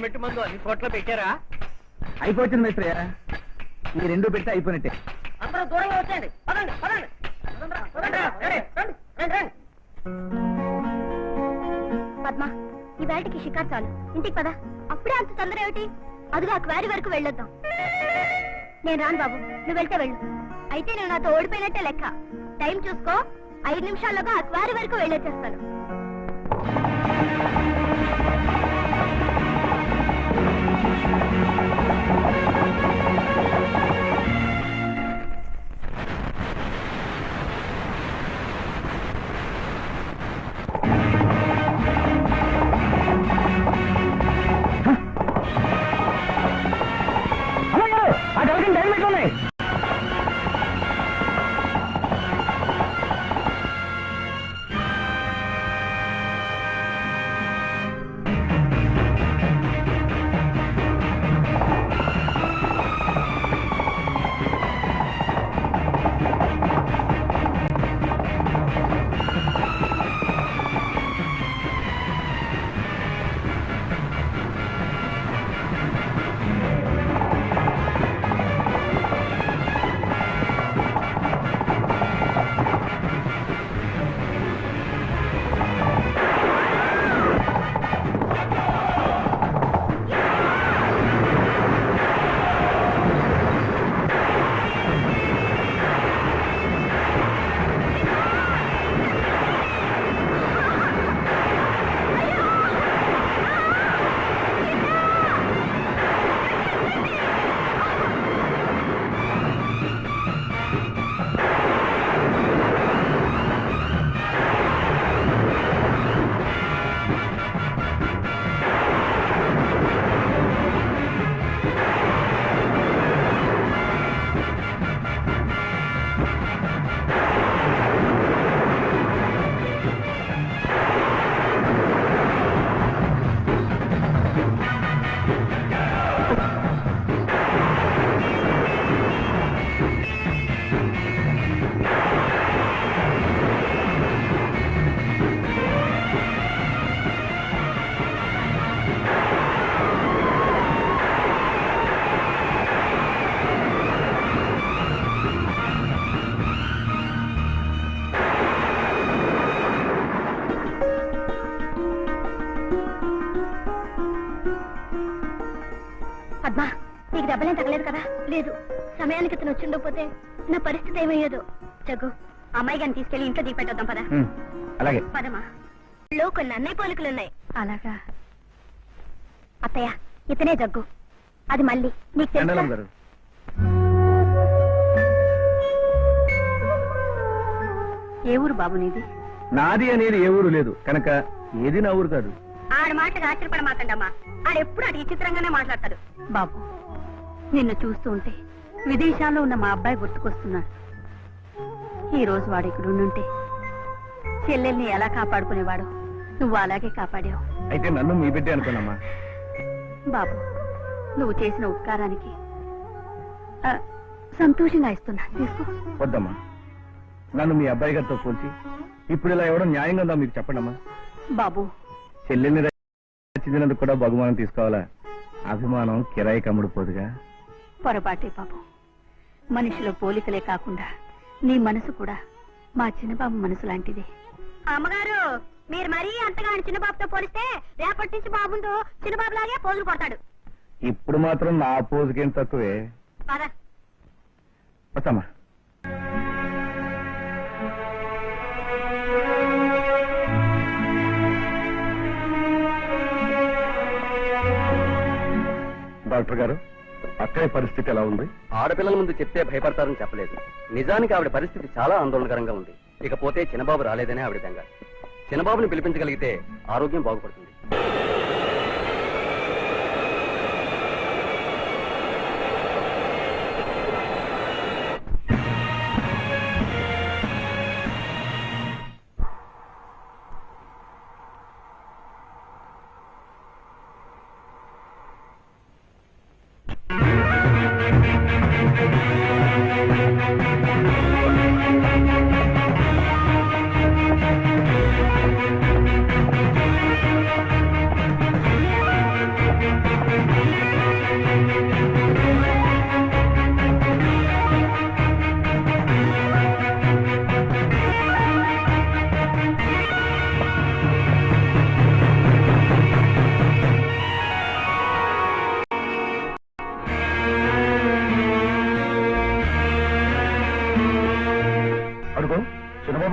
పెట్టి మందు అన్ని చోట్ల పెట్టారా? అయిపోతుంది మిత్రయ్య, ఈ రెండు పెడితే అయిపోయినట్టే. అందరూ దూరంగా వచ్చేయండి. పదండి పదండి. పద్మ, ఈ వేటకి షికార్ చాలు, ఇంటికి పద. అప్పుడే అంత తొందర ఏమిటి? అదిగా క్వారీ వరకు వెళ్ళొద్దాం. నేను రాను బాబు, నువ్వు వెళ్తే వెళ్ళు. అయితే నువ్వు నాతో ఓడిపోయినట్టే లెక్క. టైం చూసుకో, 5 నిమిషాల్లోగా ఆ క్వారీ వరకు వెళ్ళొచ్చేస్తాను. పద్మా, నీకు దెబ్బలేం తగలేదు కదా? లేదు. సమయానికి ఇతను వచ్చిండకపోతే నా పరిస్థితి ఏమయ్యేదో. జగ్గు, అమ్మాయి గారిని తీసుకెళ్లి ఇంట్లో దిగిపెట్టొద్దాం పదా. అలాగే పదమా. లో కొన్ని అన్నయ్య పోలికలున్నాయి. అలాగా? అత్తయ్య, ఇతనే జగ్గు. అది మళ్ళీ నీకు తెలుసా? ఏ ఊరు బాబు నీది? నాది అనేది ఏ ఊరు లేదు కనుక ఏది నా ఊరు కాదు. ఆడ మాటకు ఆశ్చర్యపడమాకండమ్మా. ఆడెప్పుడు అటు విచిత్రంగానే మాట్లాడతాడు. బాబు, నిన్ను చూస్తూ ఉంటే విదేశాల్లో ఉన్న మా అబ్బాయి గుర్తుకొస్తున్నాడు. ఈ రోజు వాడు ఇక్కడ ఉండుంటే చెల్లెల్ని ఎలా కాపాడుకునేవాడు, నువ్వు అలాగే కాపాడావు. అయితే నన్ను మీ బిడ్డే అనుకున్నామా? బాబు, నువ్వు చేసిన ఉపకారానికి సంతోషంగా ఇస్తున్నా, తీసుకో. వద్దమ్మా, నన్ను మీ అబ్బాయి గారితో పోల్చి ఇప్పుడు ఇలా ఇవ్వడం న్యాయంగా ఉందా మీకు చెప్పండమ్మా. బాబు, చెల్లెల్ని రచించినందుకు కూడా బహుమానం తీసుకోవాలా? అభిమానం కిరాయి కమ్ముడుపోదుగా. పొరపాటే బాబు. మనిషిలో పోలికలే కాకుండా నీ మనసు కూడా మా చిన్నబాబు మనసు లాంటిది. అమ్మగారు, మీరు మరీ అంతగా చిన్నబాబుతో పోలిస్తే రేపటి నుంచి బాబుతో చిన్నబాబు లాగే పోజులు కొడతాడు. ఇప్పుడు మాత్రం నా పోజుకేం తక్కువే. వస్తామా? డాక్టర్ గారు, అక్కయ్య పరిస్థితి ఎలా ఉంది? ఆడపిల్లల ముందు చెప్తే భయపడతారని చెప్పలేదు. నిజానికి ఆవిడ పరిస్థితి చాలా ఆందోళనకరంగా ఉంది. ఇకపోతే చిన్నబాబు రాలేదనే ఆవిడ బెంగ. చిన్నబాబుని పిలిపించగలిగితే ఆరోగ్యం బాగుపడుతుంది.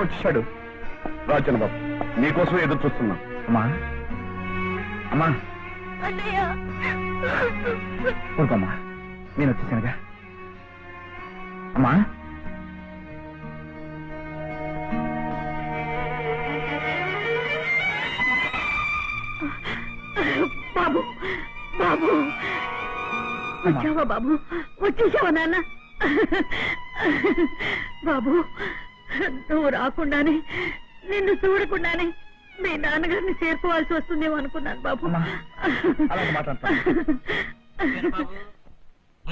వచ్చేసాడు. రా చిన్నబాబు, నీకోసం ఎదురు చూస్తున్నా. అమ్మా అమ్మా ఊరుకోమ్మా, నేను వచ్చేసానుగా. అమ్మా బాబు బాబు వచ్చావా బాబు? వచ్చేసావా నాన్న? బాబు నువ్వు రాకుండానే, నిన్ను చూడకుండానే మీ నాన్నగారిని చేరుకోవాల్సి వస్తుందేమో అనుకున్నాను బాబు. అలాగే మాట్లాడతా.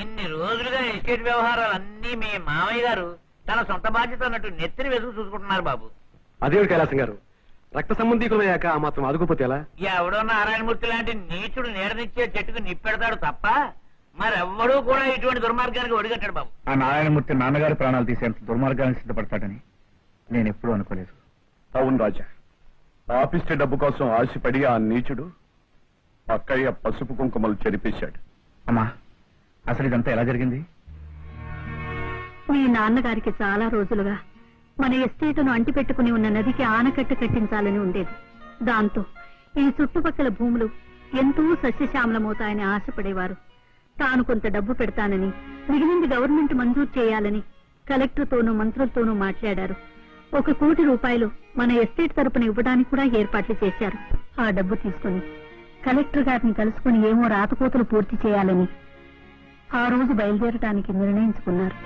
ఇన్ని రోజులుగా ఎస్టేట్ వ్యవహారాలన్నీ మీ మామయ్య గారు తన సొంత బాధ్యత అన్నట్టు నెత్తిని వెతుకు చూసుకుంటున్నారు బాబు. అదేవిడు కైలాసం గారు, రక్త సంబంధీకులయ్యాక ఆ మాత్రం ఆదుకోపోతే ఎలా? ఎవడో నారాయణమూర్తి లాంటి నీచుడు నీడనిచ్చే చెట్టుకు నిప్పెడతాడు తప్ప మరెవ్వడూ కూడా ఇటువంటి దుర్మార్గానికి ఒడిగట్టాడు బాబు. ఆ నారాయణమూర్తి నాన్నగారి ప్రాణాలు తీసేంత దుర్మార్గాన్ని సిద్ధపడతాడని నేను ఎప్పుడూ అనుకోలేదు. అవును రాజా, ఆఫీస్కి డబ్బు కోసం ఆశపడి ఆ నీచుడు అక్కయ్య పసుపు కుంకుమలు చెరిపేశాడు. అమ్మా, అసలు ఇదంతా ఎలా జరిగింది? మీ నాన్నగారికి చాలా రోజులుగా మన ఎస్టేటును అంటిపెట్టుకుని ఉన్న నదికి ఆనకట్ట కట్టించాలని ఉండేది. దాంతో ఈ చుట్టుపక్కల భూములు ఎంతో సస్యశ్యామలమవుతాయని ఆశపడేవారు. తాను కొంత డబ్బు పెడతానని, మిగిలింది గవర్నమెంట్ మంజూరు చేయాలని కలెక్టర్తోనూ మంత్రులతోనూ మాట్లాడారు. 1 కోటి రూపాయలు మన ఎస్టేట్ తరపున ఇవ్వడానికి కూడా ఏర్పాట్లు చేశారు. ఆ డబ్బు తీసుకుని కలెక్టర్ గారిని కలుసుకుని ఏమో రాతకోతలు పూర్తి చేయాలని ఆ రోజు బయలుదేరటానికి నిర్ణయించుకున్నారు.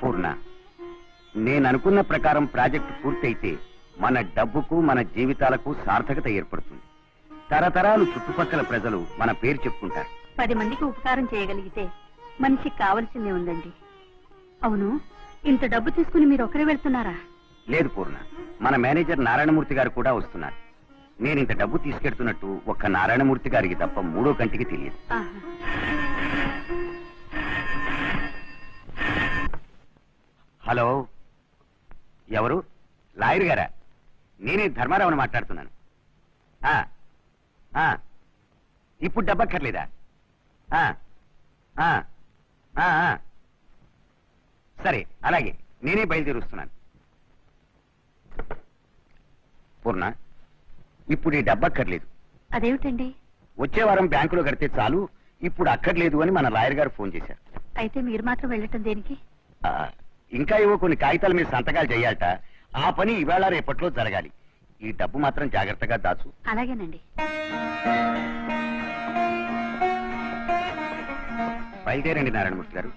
పూర్ణ, నేను అనుకున్న ప్రకారం ప్రాజెక్టు పూర్తయితే మన డబ్బుకు, మన జీవితాలకు సార్థకత ఏర్పడుతుంది. తరతరాలు చుట్టుపక్కల ప్రజలు మన పేరు చెప్పుకుంటారు. 10 మందికి ఉపకారం చేయగలిగితే మనిషికి కావలసిందే ఉందండి. అవును, ఇంత డబ్బు తీసుకుని మీరు ఒకరే వెళ్తున్నారా? లేదు పూర్ణ, మన మేనేజర్ నారాయణమూర్తి గారు కూడా వస్తున్నారు. నేను ఇంత డబ్బు తీసుకెడుతున్నట్టు ఒక్క నారాయణమూర్తి గారికి తప్ప 3వ కంటికి తెలియదు. ఆహా. హలో, ఎవరు? లాయర్ గారా? నేనే ధర్మారావుని మాట్లాడుతున్నాను. ఇప్పుడు డబ్బక్కర్లేదా? సరే, అలాగే నేనే బయలుదేరుస్తున్నాను. పూర్ణ, ఇప్పుడు ఈ డబ్బక్కర్లేదు. అదేమిటండి? వచ్చే వారం బ్యాంకులో కడితే చాలు, ఇప్పుడు అక్కర్లేదు అని మన లాయర్ గారు ఫోన్ చేశారు. అయితే మీరు మాత్రం వెళ్ళటం దేనికి? ఇంకా ఏవో కొన్ని కాగితాల మీద సంతకాలు చేయాలట. ఆ పని ఇవాళ రేపట్లో జరగాలి. ఈ డబ్బు మాత్రం జాగ్రత్తగా దాచు. అలాగేనండి. బయలుదేరండి నారాయణమూర్తి గారు.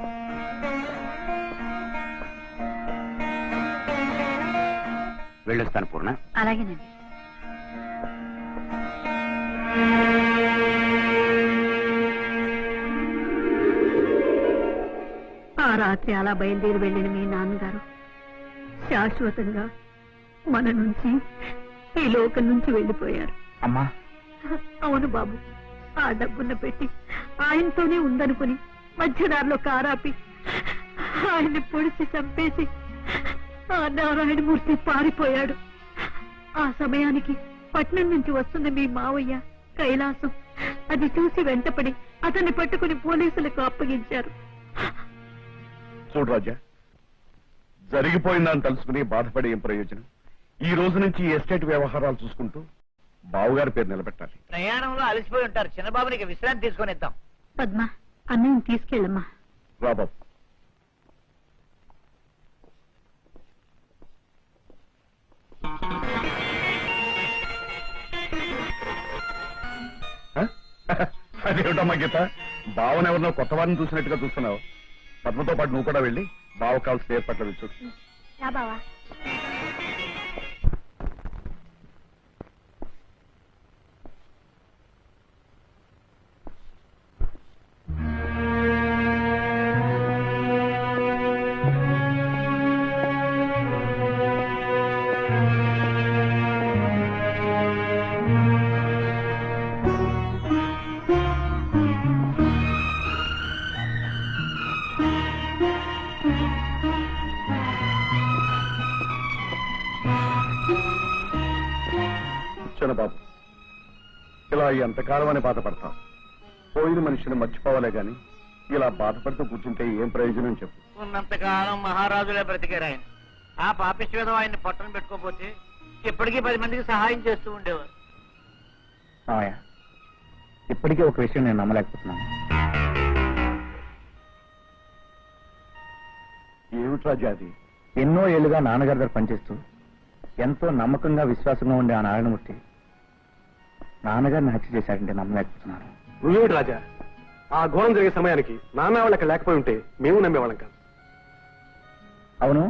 వెళ్ళొస్తాను పూర్ణ. అలాగేనండి. ఆ రాత్రి అలా బయలుదేరి వెళ్ళిన మీ నాన్నగారు శాశ్వతంగా మన నుంచి, ఈ లోకం నుంచి వెళ్ళిపోయారు. అమ్మా, అవును బాబు, ఆ డబ్బున్న పెట్టి ఆయనతోనే ఉందనుకుని మధ్యదారిలో కారాపి ఆయన్ని పొడిచి చంపేసి ఆ నారాయణమూర్తి పారిపోయాడు. ఆ సమయానికి పట్నం నుంచి వస్తున్న మీ మావయ్య కైలాసం అది చూసి వెంటపడి అతన్ని పట్టుకుని పోలీసులకు అప్పగించారు. చూడు రాజా, జరిగిపోయిందని తెలుసుకుని బాధపడే ఏం ప్రయోజనం? ఈ రోజు నుంచి ఈ ఎస్టేట్ వ్యవహారాలు చూసుకుంటూ బావుగారి పేరు నిలబెట్టాలి. ప్రయాణంలో అలసిపోయి ఉంటారు, చిన్నబాబునికి విశ్రాంతి తీసుకొని ఇద్దాం. పద్మ, అన్నయ్యని తీసుకెళ్ళమ్మా. రా బాబు. అదేమిటమ్మా గీత, బావను ఎవరినో కొత్త వారిని చూసినట్టుగా చూస్తున్నావు. పద్మతో పాటు నువ్వు కూడా వెళ్ళి బావ కావాల్సిన ఏర్పాట్లు చూడు. బావా. బాబు, ఇలా ఎంతకాలం అని బాధపడతావు? పోయిన మనిషిని మర్చిపోవాలే గాని ఇలా బాధపడుతూ కూర్చుంటే ఏం ప్రయోజనం చెప్పు. ఉన్నంతకాలం మహారాజులే బ్రతికారు ఆయన. ఆ పాపిష్వేదం ఆయన్ని పట్టణం పెట్టుకోపోతే ఇప్పటికీ 10 మందికి సహాయం చేస్తూ ఉండేవారు. మావయ్య, ఇప్పటికీ ఒక విషయం నేను నమ్మలేకపోతున్నాను. ఏమిటి రాజా అది? ఎన్నో ఏళ్లుగా నాన్నగారి దగ్గర పనిచేస్తూ ఎంతో నమ్మకంగా విశ్వాసంగా ఉండే ఆ నారాయణమూర్తి నాన్నగారిని హత్య చేశాడంటే నమ్మలేకపోతున్నాను. నువ్వేమిటి రాజా? ఆ ఘోరం జరిగే సమయానికి నాన్న వాళ్ళకి లేకపోయి ఉంటే మేము నమ్మేవాళ్ళం కాదు. అవును,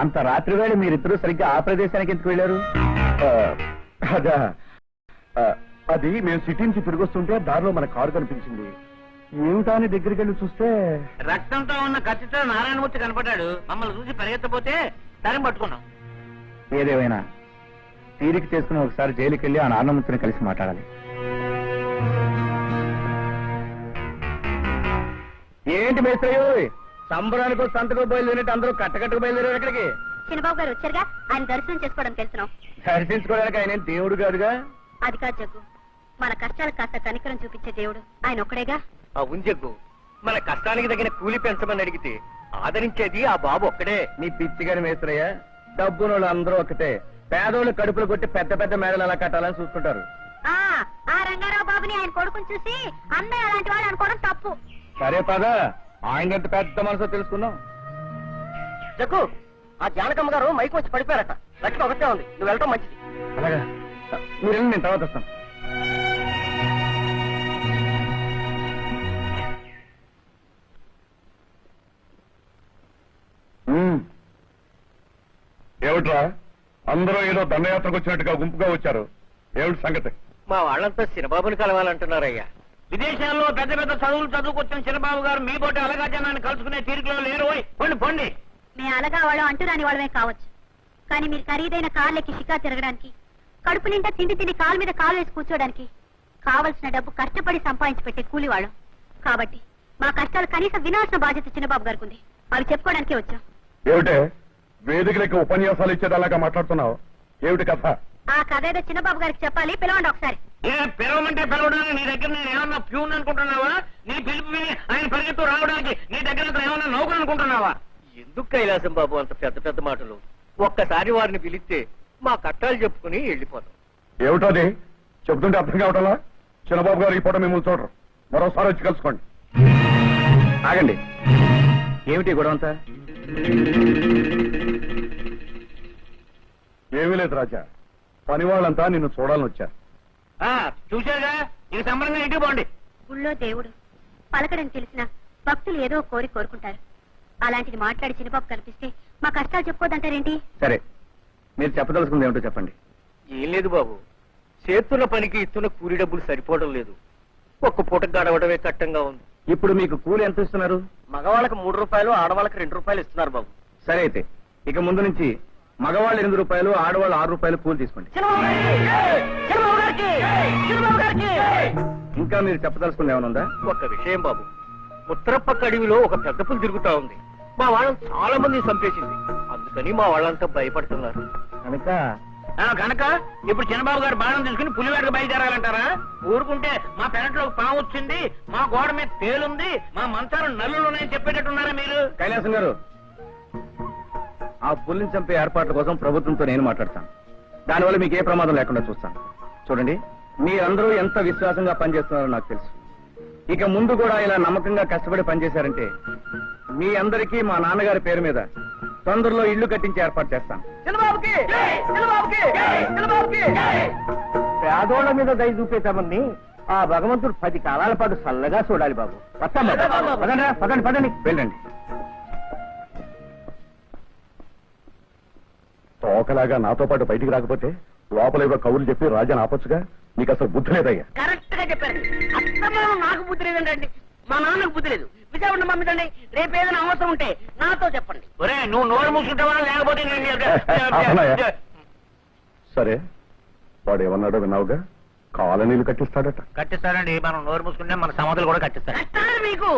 అంత రాత్రి వేళ మీరిద్దరూ సరిగ్గా ఆ ప్రదేశానికి ఎందుకు వెళ్ళారు? అదా, అది మేము సిటీ నుంచి తిరిగి వస్తుంటే దారిలో మన కారు కనిపించింది. ఏమిటా అని దగ్గరికి వెళ్ళి చూస్తే రక్తంతో ఉన్న కత్తితో నారాయణమూర్తి కనపడ్డాడు. మమ్మల్ని చూసి పరిగెత్తపోతే తరం పట్టుకున్నాం. ఏదేమైనా తీరిక చేసుకుని ఒకసారి జైలుకి వెళ్ళి ఆ నారాయణమూర్తిని కలిసి మాట్లాడాలి. ఏంటి మేస్త్రయ్యో, సంబరానికో సంతకో బయలుదేరినట్టు అందరూ కట్టకట్టుకు బయలుదేరారు ఎక్కడికి? చిన్నబాబు గారు వచ్చారుగా, ఆయన దర్శనం చేసుకోవడానికి వెళ్తున్నాం. దర్శించుకోవడానికి ఆయన ఏం దేవుడు కాదుగా. అది కాదు జగ్గు, మన కష్టాలకు కాస్త కనికరం చూపించే దేవుడు ఆయన ఒక్కడేగా. అవును జగ్గు, మన కష్టానికి తగిన కూలి పెంచమని అడిగితే ఆదరించేది ఆ బాబు ఒక్కడే. నీ పిచ్చిగాని మేస్త్రయ్య, డబ్బునోళ్ళు అందరూ ఒకటే. పేదోళ్ళు కడుపులు కొట్టి పెద్ద పెద్ద మేడలు అలా కట్టాలని చూస్తుంటారు. ఆ రంగారావు బాబుని ఆయన కొడుకుని చూసి అన్నయ్య అలాంటి వాడు అనుకోవడం తప్పు. సరే పద, ఆయన ఎంత పెద్ద మనసో తెలుసుకుందాం. జగ్గు, ఆ జానకమ్మ గారు మైకి వచ్చి పడిపోయారట. లక్ష్మి ఒకటే ఉంది, నువ్వు వెళ్ళటం మంచిది. అలాగా, మీరు వెళ్ళి నేను తర్వాత వస్తాను. ఏమిట్రా అందరూ ఏదో దండయాత్రకు వచ్చినట్టుగా గుంపుగా వచ్చారు? ఏమిటి సంగతి? మా వాళ్ళంతా చిన్నబాబుని కలవాలంటున్నారయ్యా. విదేశాల్లో పెద్ద పెద్ద చదువులు చదువుకొచ్చిన చిన్నబాబు గారు మీ బోటి అలగా జనాన్ని కలుసుకునే తీరికలో లేరు. పొండి పొండి. మేము అలగా వాళ్ళు అంటురాని వాళ్ళమే కావచ్చు, కానీ మీరు ఖరీదైన కార్లెక్కి షికా తిరగడానికి, కడుపు నిండా తిండి తిని కాలు మీద కాలు వేసి కూర్చోడానికి కావలసిన డబ్బు కష్టపడి సంపాదించి పెట్టే కూలివాళ్ళం. కాబట్టి మా కష్టాలు కనీసం వినాల్సిన బాధ్యత చిన్నబాబు గారికి ఉంది. అవి చెప్పుకోవడానికే వచ్చాం. ఏమిటే వేదికలకి ఉపన్యాసాలు ఇచ్చేదాలాగా మాట్లాడుతున్నావు? ఏమిటి కథ? ఆ కథ ఏదో చిన్నబాబు గారికి చెప్పాలి, పిలవండి ఒకసారి. పిలవమంటే పిలవడానికి నీ దగ్గర నేను ఏమన్నా ప్యూన్ అనుకుంటున్నావా? నీ పిలుపు విని ఆయన పరిగెత్తు రావడానికి నీ దగ్గర ఏమన్నా నౌకరు అనుకుంటున్నావా? ఎందుకు కైలాసం బాబు అంత పెద్ద పెద్ద మాటలు? ఒక్కసారి వారిని పిలిస్తే మా కట్టాలు చెప్పుకుని వెళ్ళిపోతాం. ఏమిటది చెబుతుంటే అర్థం కావటంలా? చిన్నబాబు గారు ఈ పూట మిమ్మల్ని చూడరు, మరోసారి వచ్చి కలుసుకోండి. ఆగండి, ఏమిటి గొడవ అంతా? ఏమీ లేదు రాజా, పని వాళ్ళంతా నిన్ను చూడాలని వచ్చారు. చూశారుగా, ఇక సంబరంగా ఇంటికి పోండి. గుళ్ళో దేవుడు పలకడని తెలిసిన భక్తులు ఏదో కోరుకుంటారు. అలాంటిది మాట్లాడి చిన్నబాబు కనిపిస్తే మా కష్టాలు చెప్పుకోదంటారేంటి? సరే, మీరు చెప్పదలుచుకుంది ఏమిటో చెప్పండి. ఏం లేదు బాబు, చేస్తున్న పనికి ఇస్తున్న కూలి డబ్బులు సరిపోవడం లేదు. ఒక్క పూట గడవడమే కట్టంగా ఉంది. ఇప్పుడు మీకు కూలి ఎంత ఇస్తున్నారు? మగవాళ్ళకి 3 రూపాయలు, ఆడవాళ్ళకి 2 రూపాయలు ఇస్తున్నారు బాబు. సరే అయితే ఇక ముందు నుంచి మగవాళ్ళు 8 రూపాయలు, ఆడవాళ్ళు 6 రూపాయలు కూలి తీసుకోండి. ఇంకా మీరు చెప్పదలుచుకుంది ఏమైనా ఉందా? ఒక్క విషయం బాబు, ఉత్తరపక్క అడవిలో ఒక పెద్ద పులి తిరుగుతా ఉంది. మా వాళ్ళని చాలా మంది చంపేసింది. అందుకని మా వాళ్ళంతా భయపడుతున్నారు. కనుక ఇప్పుడు చిన్నబాబు గారు బాణం తీసుకుని పులివేటకు బయలుదేరాలంటారా? ఊరుకుంటే మా పెరట్లో పాము వచ్చింది, మా గోడ మీద తేలుంది, మా మంచాలు నల్లులు ఉన్నాయని చెప్పేటట్టున్నారా మీరు? కైలాసం గారు, ఆ పులిని చంపే ఏర్పాట్ల కోసం ప్రభుత్వంతో నేను మాట్లాడతాను. దానివల్ల మీకు ఏ ప్రమాదం లేకుండా చూస్తాను. చూడండి, మీరందరూ ఎంత విశ్వాసంగా పనిచేస్తున్నారో నాకు తెలుసు. ఇక ముందు కూడా ఇలా నమ్మకంగా కష్టపడి పనిచేశారంటే మీ అందరికీ మా నాన్నగారి పేరు మీద తొందరలో ఇల్లు కట్టించి ఏర్పాటు చేస్తాను. పేదోళ్ల మీద దయ చూపేతామని ఆ భగవంతుడు 10 కాలాల పాటు చల్లగా చూడాలి బాబు. పదండి పదండి, వెళ్ళండి. తోకలాగా నాతో పాటు బయటికి రాకపోతే లోపల ఏవో కవులు చెప్పి రాజాని ఆపొచ్చుగా. నీకు అసలు బుద్ధి లేదయ్యా. కరెక్ట్ గా చెప్పారు. అత్తమానం నాకు బుద్ధి లేదండి, మా నాన్నకు బుద్ధి లేదు. విశాఖపట్నం పంపించండి, రేపు ఏదైనా అవసరం ఉంటే నాతో చెప్పండి. ఒరే, నువ్వు నోరు మూసుకుంటావా? లేకపోతే సరే, వాడు ఏమన్నాడో విన్నావుగా, కాలనీలు కట్టిస్తాడట. కట్టిస్తాడండి. మనం నోరు మూసుకుంటే మన సమాధులు కూడా కట్టిస్తాడు. మీకు